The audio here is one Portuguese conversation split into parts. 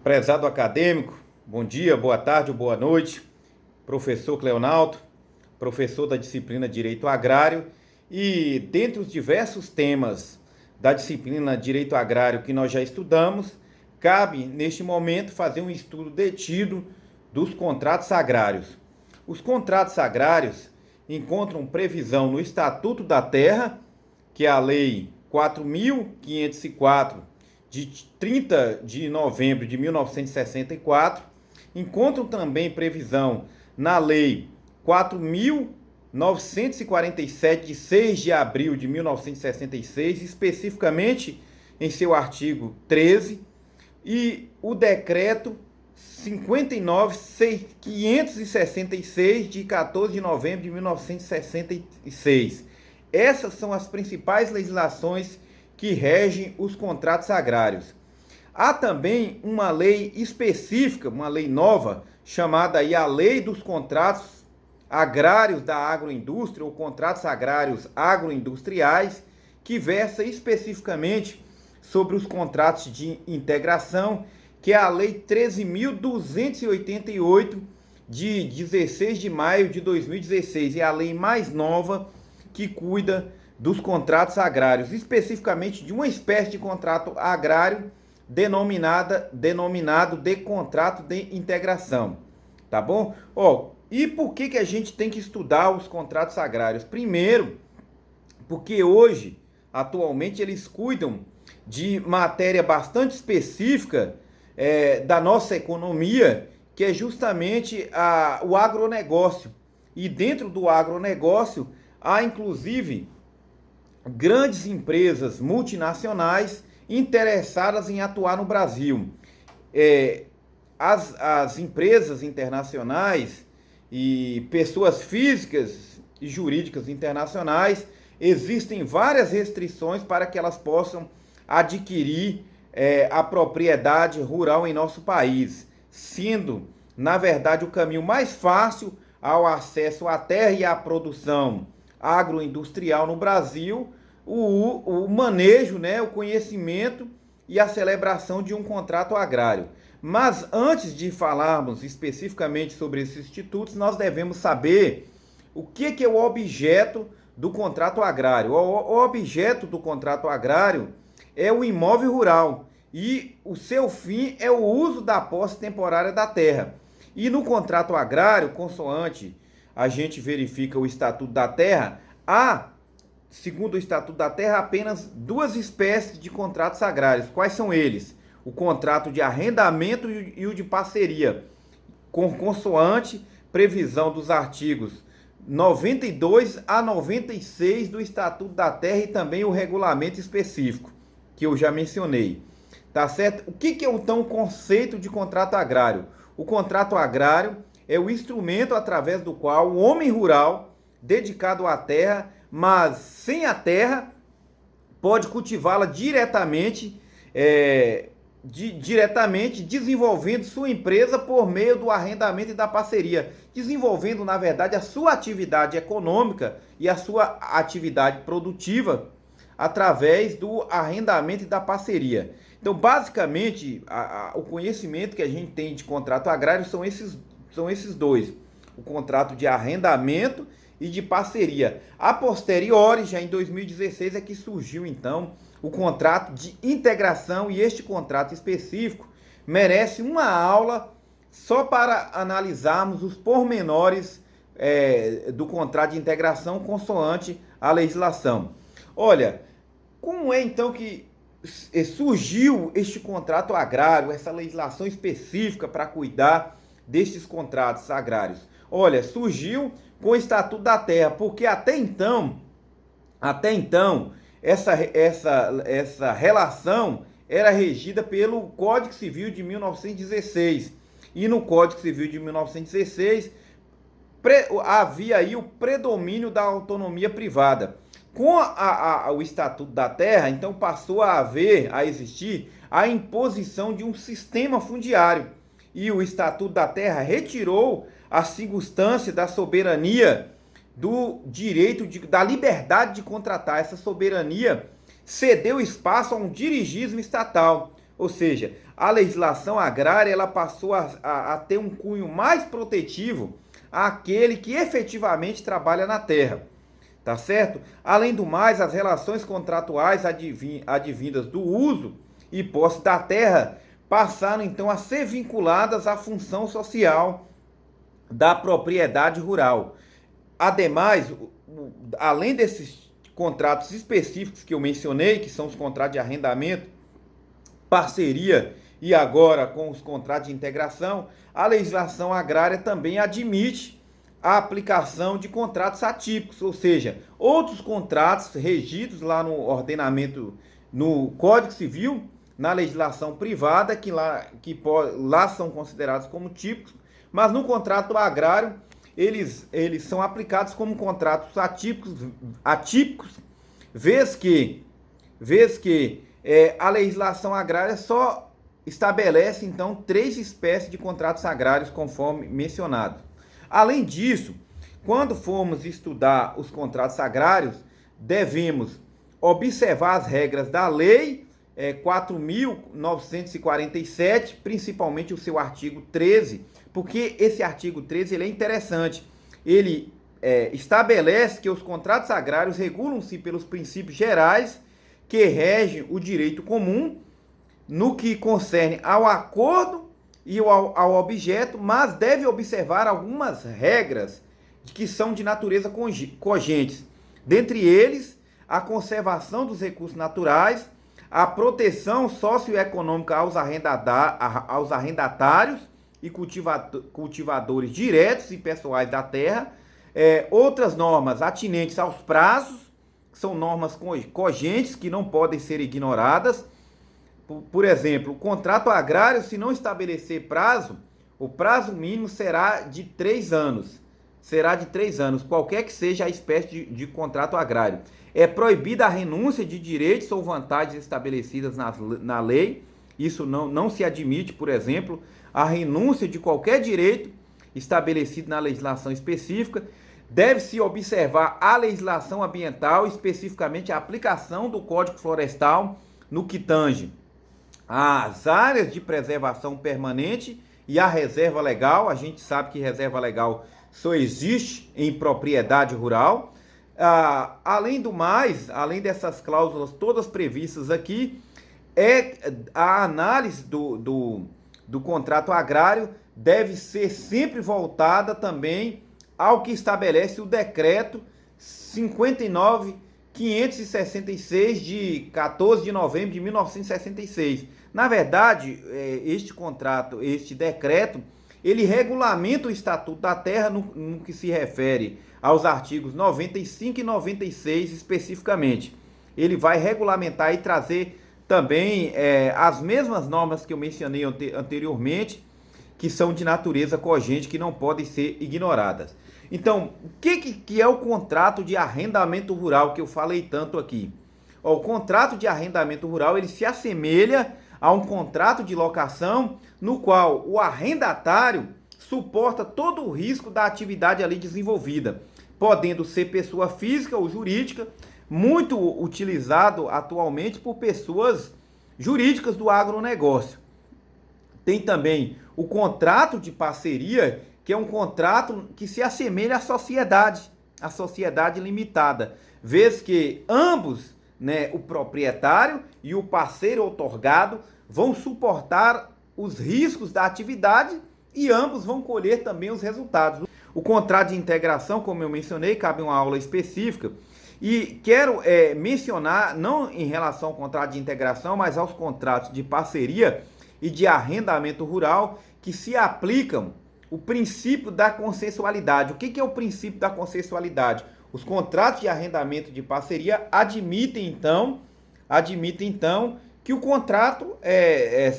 Prezado acadêmico, bom dia, boa tarde ou boa noite. Professor Cleonaldo, professor da disciplina Direito Agrário, e dentre os diversos temas da disciplina Direito Agrário que nós já estudamos, cabe neste momento fazer um estudo detido dos contratos agrários. Os contratos agrários encontram previsão no Estatuto da Terra, que é a Lei 4.504 de 30 de novembro de 1964, encontram também previsão na Lei 4.947 de 6 de abril de 1966, especificamente em seu artigo 13, e o Decreto 59.566 de 14 de novembro de 1966. Essas são as principais legislações que regem os contratos agrários. Há também uma lei específica, uma lei nova, chamada aí a Lei dos Contratos Agrários da Agroindústria, ou Contratos Agrários Agroindustriais, que versa especificamente sobre os contratos de integração, que é a Lei 13.288, de 16 de maio de 2016, é a lei mais nova que cuida dos contratos agrários, especificamente de uma espécie de contrato agrário denominado de contrato de integração, tá bom? E por que a gente tem que estudar os contratos agrários? Primeiro, porque hoje, atualmente, eles cuidam de matéria bastante específica da nossa economia, que é justamente o agronegócio. E dentro do agronegócio, há inclusive grandes empresas multinacionais interessadas em atuar no Brasil. As empresas internacionais e pessoas físicas e jurídicas internacionais, existem várias restrições para que elas possam adquirir a propriedade rural em nosso país, sendo, na verdade, o caminho mais fácil ao acesso à terra e à produção agroindustrial no Brasil, o manejo, o conhecimento e a celebração de um contrato agrário. Mas antes de falarmos especificamente sobre esses institutos, nós devemos saber o que é o objeto do contrato agrário. O objeto do contrato agrário é o imóvel rural e o seu fim é o uso da posse temporária da terra. E no contrato agrário, consoante a gente verifica o Estatuto da Terra, há, segundo o Estatuto da Terra, apenas duas espécies de contratos agrários. Quais são eles? O contrato de arrendamento e o de parceria, com consoante previsão dos artigos 92 a 96 do Estatuto da Terra e também o regulamento específico, que eu já mencionei. Tá certo? O que é então o conceito de contrato agrário? O contrato agrário é o instrumento através do qual o homem rural, dedicado à terra, mas sem a terra, pode cultivá-la diretamente, desenvolvendo sua empresa por meio do arrendamento e da parceria, desenvolvendo, na verdade, a sua atividade econômica e a sua atividade produtiva através do arrendamento e da parceria. Então, basicamente, o conhecimento que a gente tem de contrato agrário são esses dois: o contrato de arrendamento e de parceria. A posteriori, já em 2016, é que surgiu então o contrato de integração, e este contrato específico merece uma aula só para analisarmos os pormenores do contrato de integração consoante a legislação. Olha, como é então que surgiu este contrato agrário, essa legislação específica para cuidar destes contratos agrários? Olha, surgiu com o Estatuto da Terra, porque até então essa relação era regida pelo Código Civil de 1916. E no Código Civil de 1916 havia aí o predomínio da autonomia privada. Com o Estatuto da Terra, então passou a existir a imposição de um sistema fundiário. E o Estatuto da Terra retirou a circunstância da soberania, do direito, da liberdade de contratar. Essa soberania cedeu espaço a um dirigismo estatal, Ou seja, a legislação agrária ela passou a ter um cunho mais protetivo àquele que efetivamente trabalha na terra. Tá certo? Além do mais, as relações contratuais advindas do uso e posse da terra passaram então a ser vinculadas à função social da propriedade rural. Ademais, além desses contratos específicos que eu mencionei, que são os contratos de arrendamento, parceria e agora com os contratos de integração, a legislação agrária também admite a aplicação de contratos atípicos, ou seja, outros contratos regidos lá no ordenamento, no Código Civil, na legislação privada, que lá são considerados como típicos, mas no contrato agrário eles são aplicados como contratos atípicos, vez que a legislação agrária só estabelece então 3 espécies de contratos agrários, conforme mencionado. Além disso, quando formos estudar os contratos agrários, devemos observar as regras da Lei 4.947, principalmente o seu artigo 13, porque esse artigo 13 ele é interessante. Ele estabelece que os contratos agrários regulam-se pelos princípios gerais que regem o direito comum no que concerne ao acordo e ao objeto, mas deve observar algumas regras que são de natureza cogentes. Dentre eles, a conservação dos recursos naturais, a proteção socioeconômica aos arrendatários e cultivadores diretos e pessoais da terra, outras normas atinentes aos prazos, são normas cogentes que não podem ser ignoradas. Por exemplo, o contrato agrário, se não estabelecer prazo, o prazo mínimo será de 3 anos. Será de 3 anos, qualquer que seja a espécie de contrato agrário. É proibida a renúncia de direitos ou vantagens estabelecidas na lei. Isso não se admite, por exemplo, a renúncia de qualquer direito estabelecido na legislação específica. Deve-se observar a legislação ambiental, especificamente a aplicação do Código Florestal no que tange às áreas de preservação permanente e a reserva legal. A gente sabe que reserva legal só existe em propriedade rural. Além do mais, além dessas cláusulas todas previstas aqui, a análise do contrato agrário deve ser sempre voltada também ao que estabelece o decreto 59.566 de 14 de novembro de 1966. Na verdade, este decreto, ele regulamenta o Estatuto da Terra no que se refere aos artigos 95 e 96 especificamente. Ele vai regulamentar e trazer também as mesmas normas que eu mencionei anteriormente, que são de natureza cogente, que não podem ser ignoradas. Então, o que é o contrato de arrendamento rural que eu falei tanto aqui? O contrato de arrendamento rural ele se assemelha a um contrato de locação no qual o arrendatário suporta todo o risco da atividade ali desenvolvida, podendo ser pessoa física ou jurídica, muito utilizado atualmente por pessoas jurídicas do agronegócio. Tem também o contrato de parceria, que é um contrato que se assemelha à sociedade limitada, vez que ambos, o proprietário e o parceiro outorgado, vão suportar os riscos da atividade e ambos vão colher também os resultados. O contrato de integração, como eu mencionei, cabe uma aula específica, e quero mencionar, não em relação ao contrato de integração, mas aos contratos de parceria e de arrendamento rural, que se aplicam o princípio da consensualidade. O que é o princípio da consensualidade? Os contratos de arrendamento de parceria admitem então que o contrato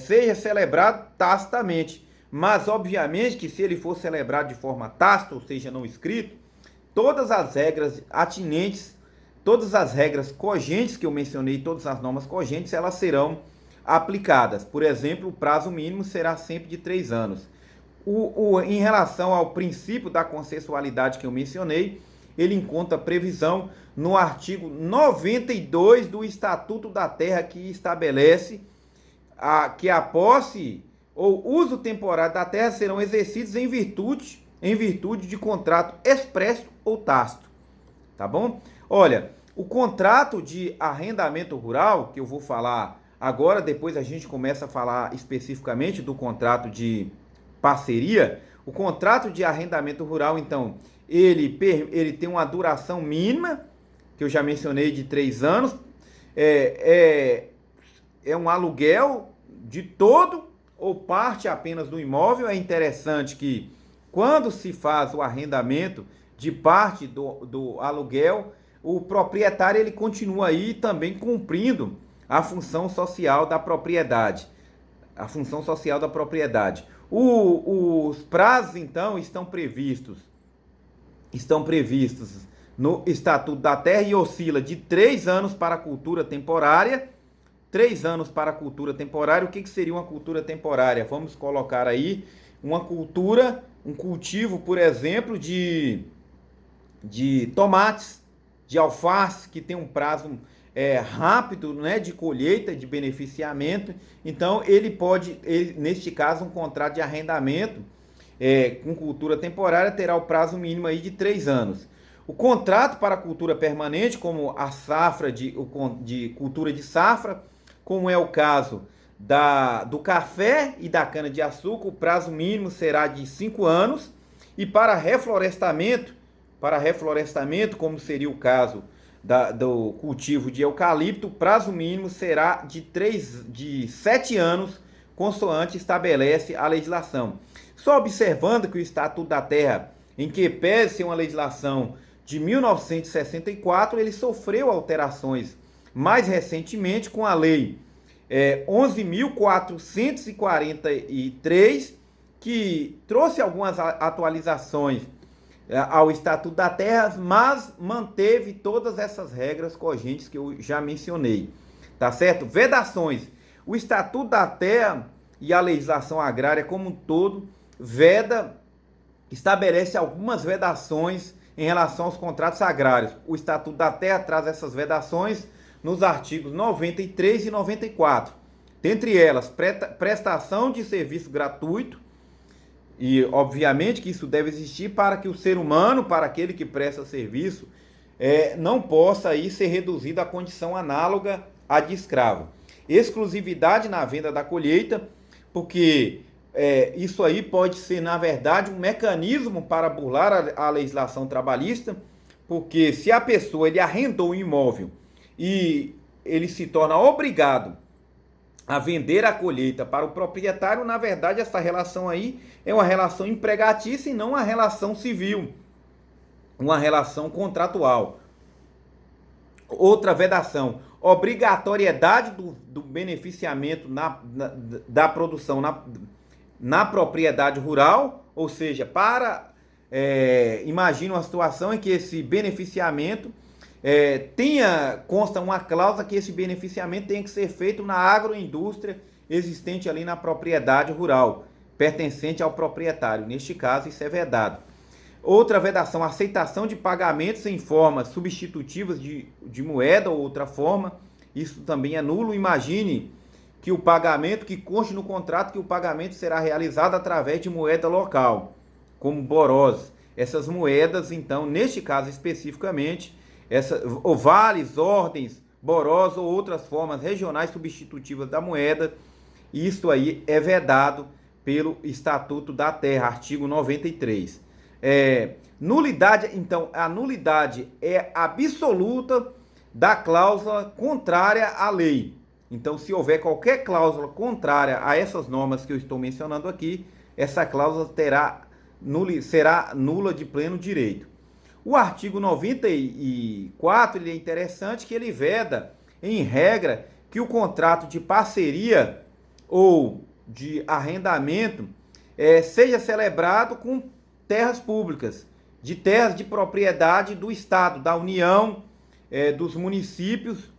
seja celebrado tacitamente. Mas, obviamente, que se ele for celebrado de forma tácita, ou seja, não escrito, todas as regras atinentes, todas as regras cogentes que eu mencionei, todas as normas cogentes, elas serão aplicadas. Por exemplo, o prazo mínimo será sempre de 3 anos. Em relação ao princípio da consensualidade que eu mencionei, ele encontra previsão no artigo 92 do Estatuto da Terra, que estabelece que a posse ou uso temporário da terra serão exercidos em virtude de contrato expresso ou tácito, tá bom? Olha, o contrato de arrendamento rural, que eu vou falar agora, depois a gente começa a falar especificamente do contrato de parceria. O contrato de arrendamento rural, então, ele tem uma duração mínima, que eu já mencionei, de 3 anos. É um aluguel de todo ou parte apenas do imóvel. É interessante que quando se faz o arrendamento de parte do aluguel, o proprietário ele continua aí também cumprindo a função social da propriedade. A função social da propriedade. Os prazos, então, estão previstos no Estatuto da Terra e oscila de 3 anos para a cultura temporária. 3 anos para a cultura temporária. O que seria uma cultura temporária? Vamos colocar aí uma cultura, um cultivo, por exemplo, de tomates, de alface, que tem um prazo rápido, né, de colheita, de beneficiamento. Então, neste caso, um contrato de arrendamento com cultura temporária terá o prazo mínimo aí de 3 anos. O contrato para cultura permanente, como a safra de cultura de safra, como é o caso do café e da cana-de-açúcar, o prazo mínimo será de 5 anos. E para reflorestamento, como seria o caso do cultivo de eucalipto, o prazo mínimo será de 7 anos, consoante estabelece a legislação. Só observando que o Estatuto da Terra, em que pese ser uma legislação de 1964, ele sofreu alterações mais recentemente com a Lei 11.443, que trouxe algumas atualizações ao Estatuto da Terra, mas manteve todas essas regras cogentes que eu já mencionei, tá certo? Vedações. O Estatuto da Terra e a legislação agrária como um todo estabelece algumas vedações em relação aos contratos agrários. O Estatuto da Terra traz essas vedações nos artigos 93 e 94. Dentre elas, prestação de serviço gratuito, e obviamente que isso deve existir para que o ser humano, para aquele que presta serviço, não possa aí ser reduzido à condição análoga à de escravo. Exclusividade na venda da colheita, porque isso aí pode ser, na verdade, um mecanismo para burlar a legislação trabalhista, porque se a pessoa ele arrendou o imóvel e ele se torna obrigado a vender a colheita para o proprietário, na verdade, essa relação aí é uma relação empregatícia e não uma relação civil, uma relação contratual. Outra vedação, obrigatoriedade do beneficiamento da produção na propriedade rural, ou seja, imagina uma situação em que esse beneficiamento consta uma cláusula que esse beneficiamento tem que ser feito na agroindústria existente ali na propriedade rural, pertencente ao proprietário. Neste caso, isso é vedado. Outra vedação, aceitação de pagamentos em formas substitutivas de moeda ou outra forma, isso também é nulo. Imagine que o pagamento, que conste no contrato que o pagamento será realizado através de moeda local, como borós. Essas moedas, então, neste caso especificamente, ou vales, ordens, borós ou outras formas regionais substitutivas da moeda, isso aí é vedado pelo Estatuto da Terra, artigo 93. Nulidade, então, a nulidade é absoluta da cláusula contrária à lei. Então, se houver qualquer cláusula contrária a essas normas que eu estou mencionando aqui, essa cláusula será nula de pleno direito. O artigo 94, ele é interessante que ele veda, em regra, que o contrato de parceria ou de arrendamento seja celebrado com terras públicas, de terras de propriedade do Estado, da União, dos municípios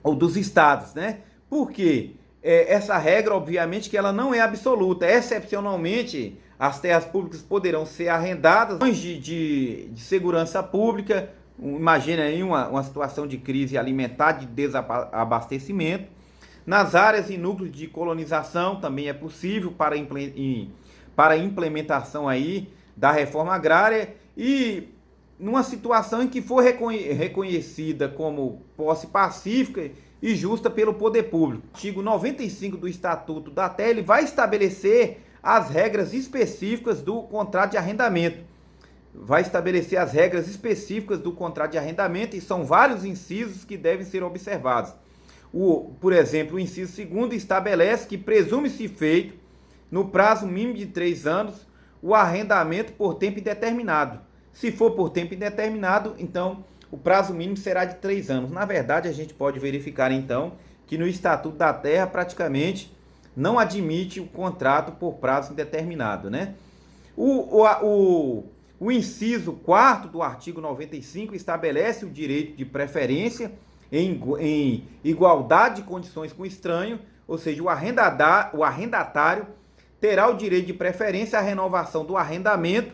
ou dos estados, né? Por quê? Essa regra, obviamente, que ela não é absoluta. Excepcionalmente, as terras públicas poderão ser arrendadas de segurança pública. Imagina aí uma situação de crise alimentar, de desabastecimento. Nas áreas e núcleos de colonização também é possível para a implementação aí da reforma agrária e numa situação em que for reconhecida como posse pacífica e justa pelo poder público. O artigo 95 do Estatuto da Terra ele vai estabelecer as regras específicas do contrato de arrendamento. Vai estabelecer as regras específicas do contrato de arrendamento e são vários incisos que devem ser observados. Por exemplo, o inciso 2º estabelece que presume-se feito, no prazo mínimo de 3 anos, o arrendamento por tempo indeterminado. Se for por tempo indeterminado, então o prazo mínimo será de 3 anos. Na verdade, a gente pode verificar então que no Estatuto da Terra praticamente não admite o contrato por prazo indeterminado, né? O inciso 4º do artigo 95 estabelece o direito de preferência em igualdade de condições com o estranho, ou seja, o arrendatário terá o direito de preferência à renovação do arrendamento,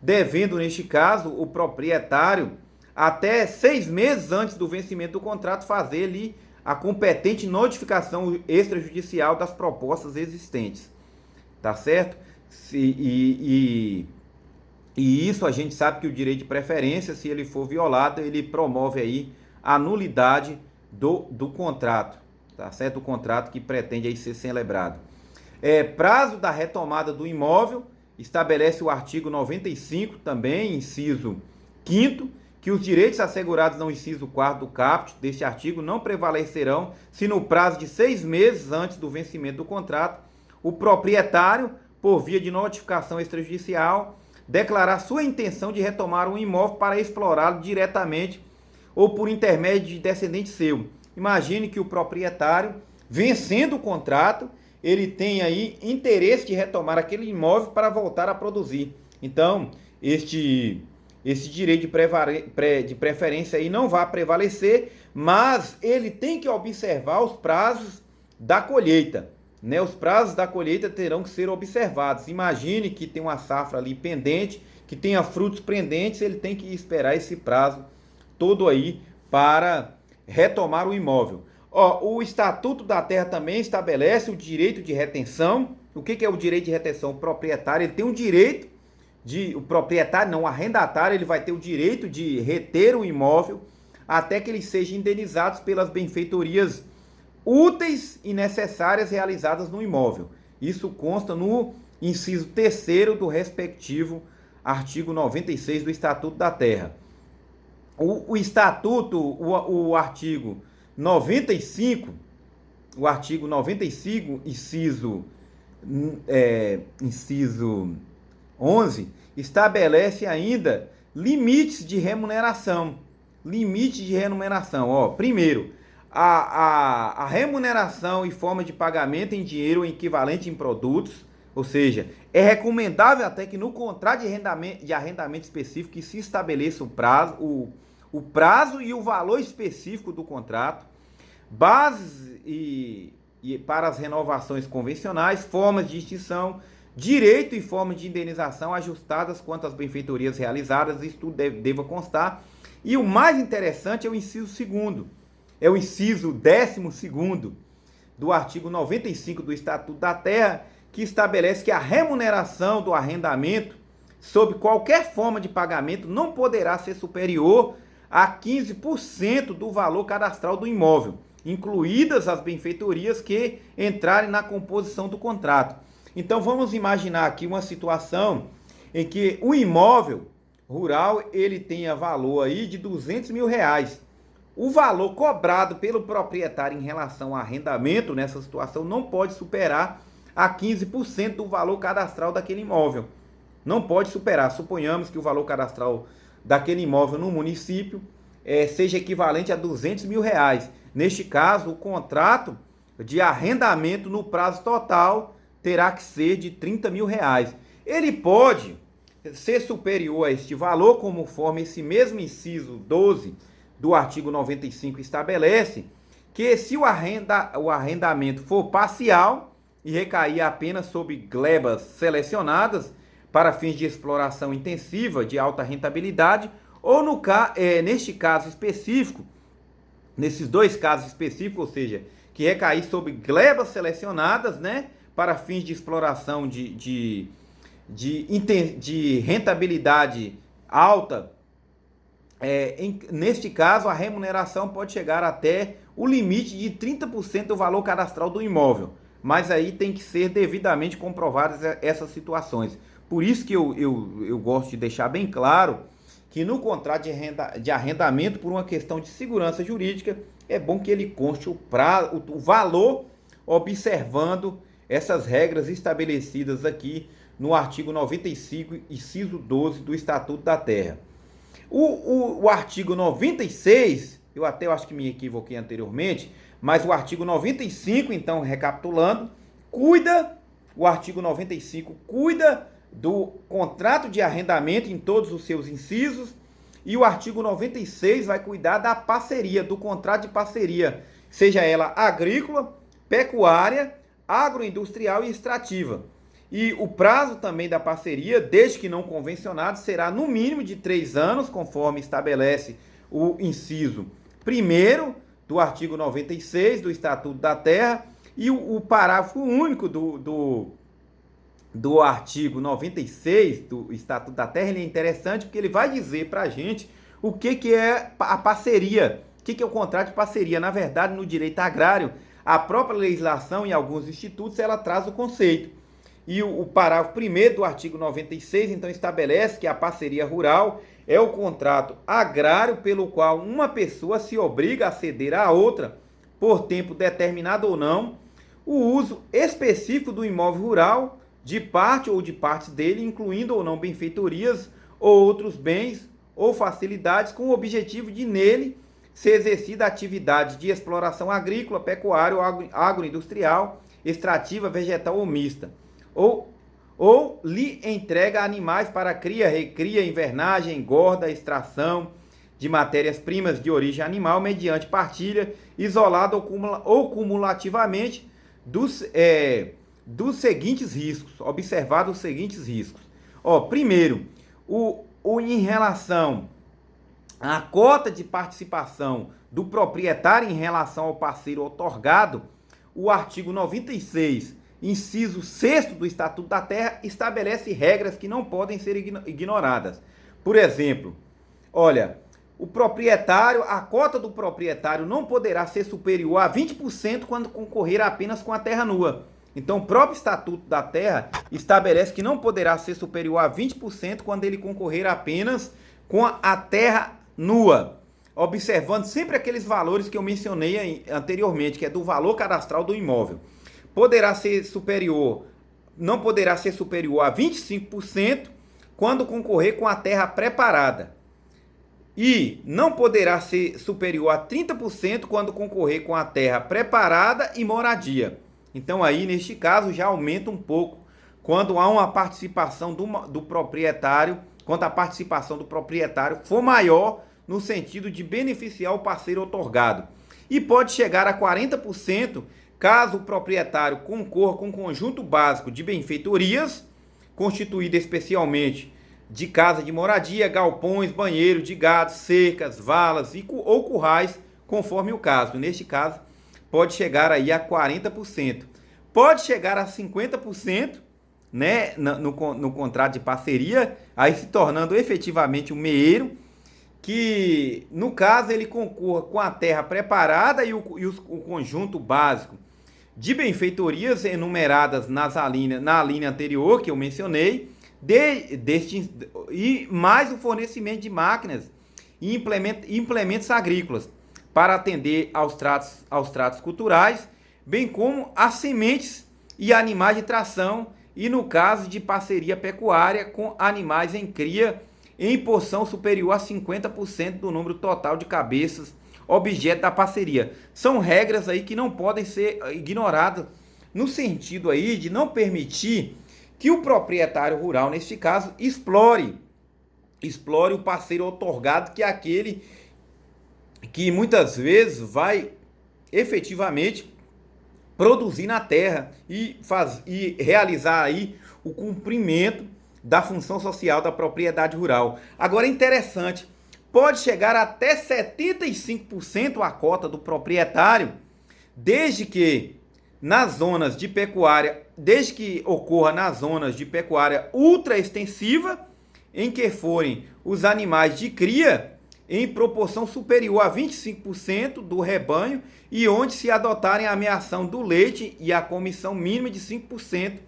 devendo, neste caso, o proprietário, até 6 meses antes do vencimento do contrato, fazer-lhe a competente notificação extrajudicial das propostas existentes. Tá certo? E isso a gente sabe que o direito de preferência, se ele for violado, ele promove aí a nulidade do contrato, tá certo? O contrato que pretende aí ser celebrado. Prazo da retomada do imóvel, estabelece o artigo 95 também, inciso 5º, que os direitos assegurados no inciso 4º do caput deste artigo não prevalecerão se no prazo de 6 meses antes do vencimento do contrato, o proprietário, por via de notificação extrajudicial, declarar sua intenção de retomar um imóvel para explorá-lo diretamente ou por intermédio de descendente seu. Imagine que o proprietário, vencendo o contrato, ele tem aí interesse de retomar aquele imóvel para voltar a produzir. Então, esse direito de preferência aí não vai prevalecer, mas ele tem que observar os prazos da colheita, né? Os prazos da colheita terão que ser observados. Imagine que tem uma safra ali pendente, que tenha frutos pendentes, ele tem que esperar esse prazo todo aí para retomar o imóvel. O Estatuto da Terra também estabelece o direito de retenção. O que é o direito de retenção? O proprietário ele tem o direito o proprietário, não, o arrendatário, ele vai ter o direito de reter o imóvel até que ele seja indenizado pelas benfeitorias úteis e necessárias realizadas no imóvel. Isso consta no inciso 3º do respectivo artigo 96 do Estatuto da Terra. O Estatuto, o artigo 95, inciso 11, estabelece ainda limites de remuneração. Limite de remuneração. Primeiro, a remuneração e forma de pagamento em dinheiro equivalente em produtos, ou seja, é recomendável até que no contrato de arrendamento específico que se estabeleça o prazo e o valor específico do contrato, bases e para as renovações convencionais, formas de extinção, direito e forma de indenização ajustadas quanto às benfeitorias realizadas, isso tudo deva constar. E o mais interessante é o inciso 2º, é o inciso 12º do artigo 95 do Estatuto da Terra, que estabelece que a remuneração do arrendamento, sob qualquer forma de pagamento, não poderá ser superior a 15% do valor cadastral do imóvel, incluídas as benfeitorias que entrarem na composição do contrato. Então vamos imaginar aqui uma situação em que o imóvel rural ele tenha valor aí de R$200 mil. O valor cobrado pelo proprietário em relação ao arrendamento nessa situação não pode superar a 15% do valor cadastral daquele imóvel. Não pode superar. Suponhamos que o valor cadastral daquele imóvel no município seja equivalente a R$200 mil. Neste caso, o contrato de arrendamento no prazo total terá que ser de R$30 mil. Ele pode ser superior a este valor, conforme esse mesmo inciso 12 do artigo 95 estabelece, que se o arrendamento for parcial e recair apenas sobre glebas selecionadas para fins de exploração intensiva de alta rentabilidade, ou neste caso específico, nesses dois casos específicos, ou seja, que recair sobre glebas selecionadas, né, para fins de exploração de rentabilidade alta. Neste caso, a remuneração pode chegar até o limite de 30% do valor cadastral do imóvel, mas aí tem que ser devidamente comprovadas essas situações. Por isso que eu gosto de deixar bem claro que no contrato de arrendamento, por uma questão de segurança jurídica, é bom que ele conste o valor, observando essas regras estabelecidas aqui no artigo 95, inciso 12 do Estatuto da Terra. O artigo 96, eu acho que me equivoquei anteriormente, mas o artigo 95, então, recapitulando, o artigo 95 cuida do contrato de arrendamento em todos os seus incisos, e o artigo 96 vai cuidar da parceria, do contrato de parceria, seja ela agrícola, pecuária, agroindustrial e extrativa. E o prazo também da parceria, desde que não convencionado, será no mínimo de 3 anos, conforme estabelece o inciso 1º do artigo 96 do Estatuto da Terra, e o parágrafo único do artigo 96 do Estatuto da Terra, ele é interessante porque ele vai dizer para a gente o que é a parceria, o que é o contrato de parceria. Na verdade, no direito agrário, a própria legislação em alguns institutos, ela traz o conceito. E o parágrafo 1º do artigo 96, então, estabelece que a parceria rural é o contrato agrário pelo qual uma pessoa se obriga a ceder à outra, por tempo determinado ou não, o uso específico do imóvel rural, de parte ou de partes dele, incluindo ou não benfeitorias ou outros bens ou facilidades, com o objetivo de nele ser exercida atividade de exploração agrícola, pecuária ou agroindustrial, extrativa, vegetal ou mista, ou lhe entrega animais para cria, recria, invernagem, engorda, extração de matérias-primas de origem animal mediante partilha, isolada ou cumulativamente dos seguintes riscos, observados os seguintes riscos. Primeiro, em relação à cota de participação do proprietário em relação ao parceiro outorgado, o artigo 96, inciso 6º do Estatuto da Terra, estabelece regras que não podem ser ignoradas. Por exemplo, a cota do proprietário não poderá ser superior a 20% quando concorrer apenas com a terra nua. Então, o próprio Estatuto da Terra estabelece que não poderá ser superior a 20% quando ele concorrer apenas com a terra nua, observando sempre aqueles valores que eu mencionei anteriormente, que é do valor cadastral do imóvel. Não poderá ser superior a 25% quando concorrer com a terra preparada. E não poderá ser superior a 30% quando concorrer com a terra preparada e moradia. Então aí, neste caso, já aumenta um pouco quando há uma participação do proprietário, quando a participação do proprietário for maior no sentido de beneficiar o parceiro outorgado. E pode chegar a 40% caso o proprietário concorra com um conjunto básico de benfeitorias, constituído especialmente de casa de moradia, galpões, banheiro de gado, cercas, valas ou currais, conforme o caso. Neste caso, pode chegar aí a 40%. Pode chegar a 50%, né, no contrato de parceria, aí se tornando efetivamente um meeiro, que no caso ele concorra com a terra preparada e o conjunto básico de benfeitorias enumeradas na linha anterior que eu mencionei, e mais o fornecimento de máquinas e implementos agrícolas para atender aos tratos culturais, bem como as sementes e animais de tração, e no caso de parceria pecuária com animais em cria em porção superior a 50% do número total de cabeças objeto da parceria. São regras aí que não podem ser ignoradas, no sentido aí de não permitir que o proprietário rural, neste caso, explore o parceiro outorgado, que é aquele que muitas vezes vai efetivamente produzir na terra e realizar aí o cumprimento da função social da propriedade rural. Agora é interessante, pode chegar até 75% a cota do proprietário desde que nas zonas de pecuária, desde que ocorra nas zonas de pecuária ultra extensiva, em que forem os animais de cria em proporção superior a 25% do rebanho e onde se adotarem a ameação do leite e a comissão mínima de 5%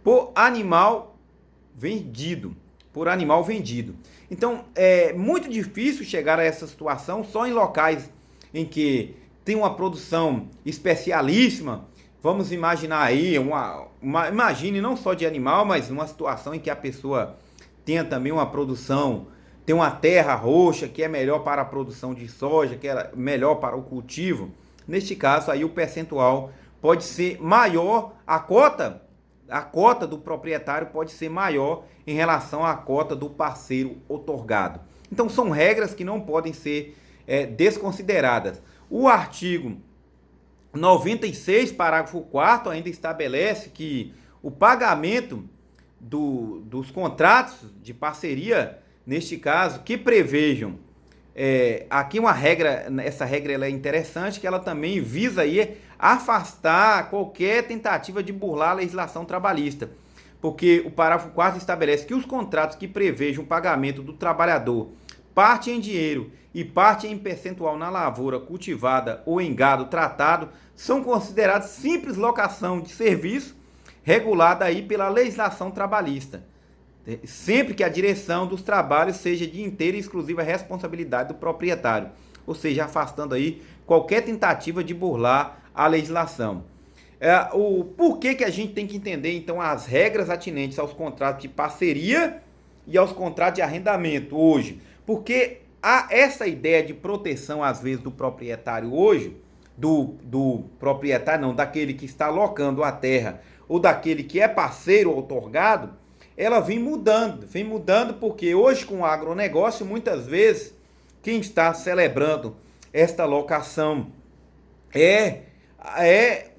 por animal vendido. Então, é muito difícil chegar a essa situação só em locais em que tem uma produção especialíssima. Vamos imaginar aí, imagine não só de animal, mas uma situação em que a pessoa tenha também uma produção, tem uma terra roxa que é melhor para a produção de soja, que é melhor para o cultivo. Neste caso aí o percentual pode ser maior, a cota do proprietário pode ser maior em relação à cota do parceiro outorgado. Então são regras que não podem ser desconsideradas. O artigo 96, parágrafo 4º, ainda estabelece que o pagamento dos contratos de parceria, neste caso, que prevejam, aqui uma regra, essa regra ela é interessante, que ela também visa aí afastar qualquer tentativa de burlar a legislação trabalhista, porque o parágrafo 4º estabelece que os contratos que prevejam o pagamento do trabalhador, parte em dinheiro e parte em percentual na lavoura cultivada ou em gado tratado, são considerados simples locação de serviço regulada aí pela legislação trabalhista, sempre que a direção dos trabalhos seja de inteira e exclusiva responsabilidade do proprietário, ou seja, afastando aí qualquer tentativa de burlar a legislação. O porquê que a gente tem que entender então as regras atinentes aos contratos de parceria e aos contratos de arrendamento hoje? Porque há essa ideia de proteção às vezes do proprietário hoje, do proprietário não, daquele que está locando a terra ou daquele que é parceiro outorgado, ela vem mudando porque hoje com o agronegócio muitas vezes quem está celebrando esta locação é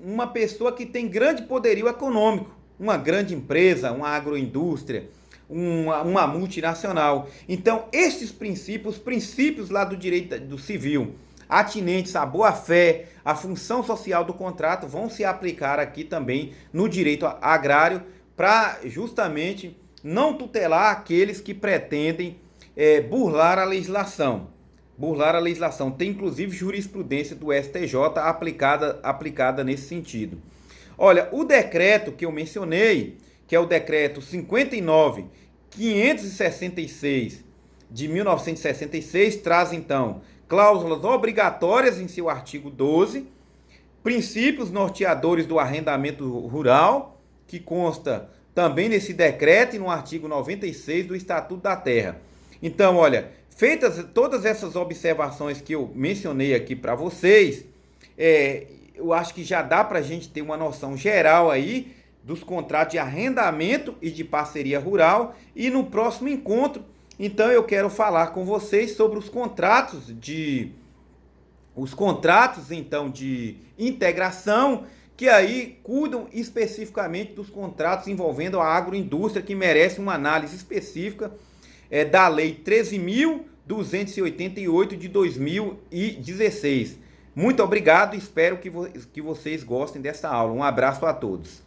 uma pessoa que tem grande poderio econômico, uma grande empresa, uma agroindústria, uma multinacional. Então, estes princípios, os princípios lá do direito do civil, atinentes à boa-fé, à função social do contrato, vão se aplicar aqui também no direito agrário, para justamente não tutelar aqueles que pretendem burlar a legislação. Tem inclusive jurisprudência do STJ aplicada nesse sentido. Olha, o decreto que eu mencionei, que é o decreto 59.566 de 1966, traz então cláusulas obrigatórias em seu artigo 12, princípios norteadores do arrendamento rural, que consta também nesse decreto e no artigo 96 do Estatuto da Terra. Então, olha, feitas todas essas observações que eu mencionei aqui para vocês, eu acho que já dá para a gente ter uma noção geral aí dos contratos de arrendamento e de parceria rural. E no próximo encontro, então, eu quero falar com vocês sobre os contratos então de integração, que aí cuidam especificamente dos contratos envolvendo a agroindústria, que merece uma análise específica da Lei 13.288 de 2016. Muito obrigado, espero que vocês gostem dessa aula. Um abraço a todos.